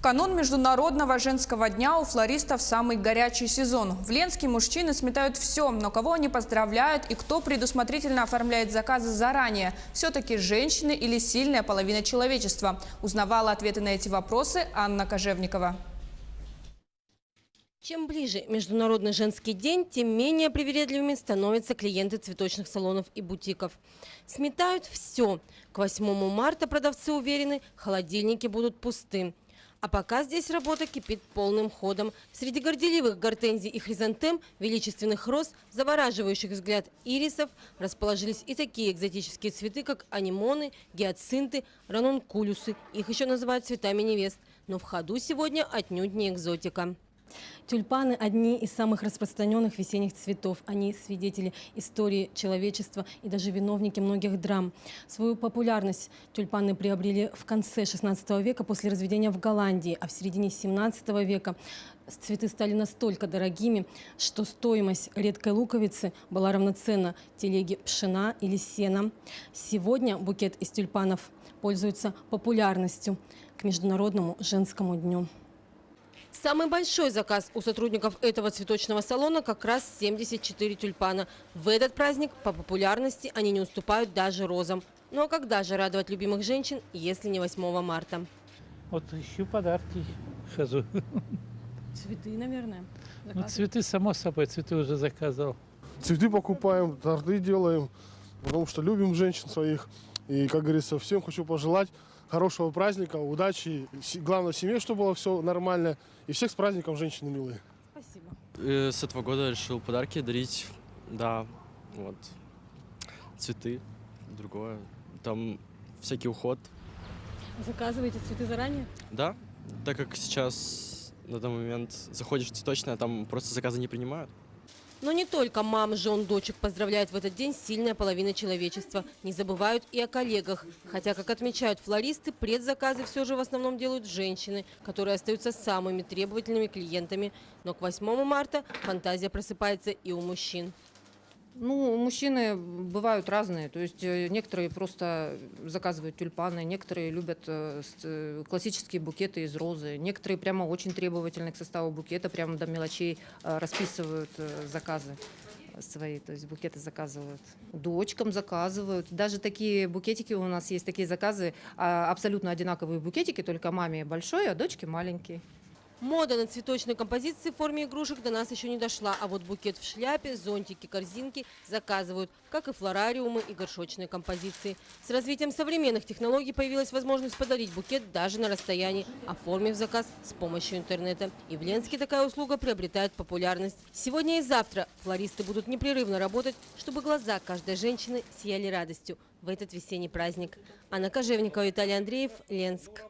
канун Международного женского дня у флористов самый горячий сезон. В Ленске мужчины сметают все, но кого они поздравляют и кто предусмотрительно оформляет заказы заранее? Все-таки женщины или сильная половина человечества? Узнавала ответы на эти вопросы Анна Кожевникова. Чем ближе Международный женский день, тем менее привередливыми становятся клиенты цветочных салонов и бутиков. Сметают все. К 8 марта продавцы уверены, холодильники будут пусты. А пока здесь работа кипит полным ходом. Среди горделивых гортензий и хризантем, величественных роз, завораживающих взгляд ирисов, расположились и такие экзотические цветы, как анимоны, гиацинты, ранункулюсы. Их еще называют цветами невест. Но в ходу сегодня отнюдь не экзотика. Тюльпаны – одни из самых распространенных весенних цветов. Они свидетели истории человечества и даже виновники многих драм. Свою популярность тюльпаны приобрели в конце XVI века после разведения в Голландии, а в середине XVII века цветы стали настолько дорогими, что стоимость редкой луковицы была равноценна телеге пшена или сена. Сегодня букет из тюльпанов пользуется популярностью к Международному женскому дню. Самый большой заказ у сотрудников этого цветочного салона как раз 74 тюльпана. В этот праздник по популярности они не уступают даже розам. Ну а когда же радовать любимых женщин, если не 8 марта? Вот ищу подарки, хожу. Цветы, наверное. Ну, цветы, само собой, цветы уже заказывал. Цветы покупаем, торты делаем, потому что любим женщин своих. И, как говорится, всем хочу пожелать хорошего праздника, удачи. Главное, в семье, чтобы было все нормально. И всех с праздником, женщины милые. Спасибо. С этого года решил подарки дарить. Да, вот. Цветы, другое. Там всякий уход. Заказываете цветы заранее? Да, так как сейчас на данный момент заходишь в цветочное, а там просто заказы не принимают. Но не только мам, жен, дочек поздравляет в этот день сильная половина человечества. Не забывают и о коллегах. Хотя, как отмечают флористы, предзаказы все же в основном делают женщины, которые остаются самыми требовательными клиентами. Но к 8 марта фантазия просыпается и у мужчин. Ну, мужчины бывают разные. То есть некоторые просто заказывают тюльпаны, некоторые любят классические букеты из розы, некоторые прямо очень требовательны к составу букета, прямо до мелочей расписывают заказы свои, то есть букеты заказывают. Дочкам заказывают. Даже такие букетики у нас есть, такие заказы, абсолютно одинаковые букетики, только маме большой, а дочке маленький. Мода на цветочные композиции в форме игрушек до нас еще не дошла, а вот букет в шляпе, зонтики, корзинки заказывают, как и флорариумы и горшочные композиции. С развитием современных технологий появилась возможность подарить букет даже на расстоянии, оформив заказ с помощью интернета. И в Ленске такая услуга приобретает популярность. Сегодня и завтра флористы будут непрерывно работать, чтобы глаза каждой женщины сияли радостью в этот весенний праздник. Анна Кожевникова, Виталий Андреев, Ленск.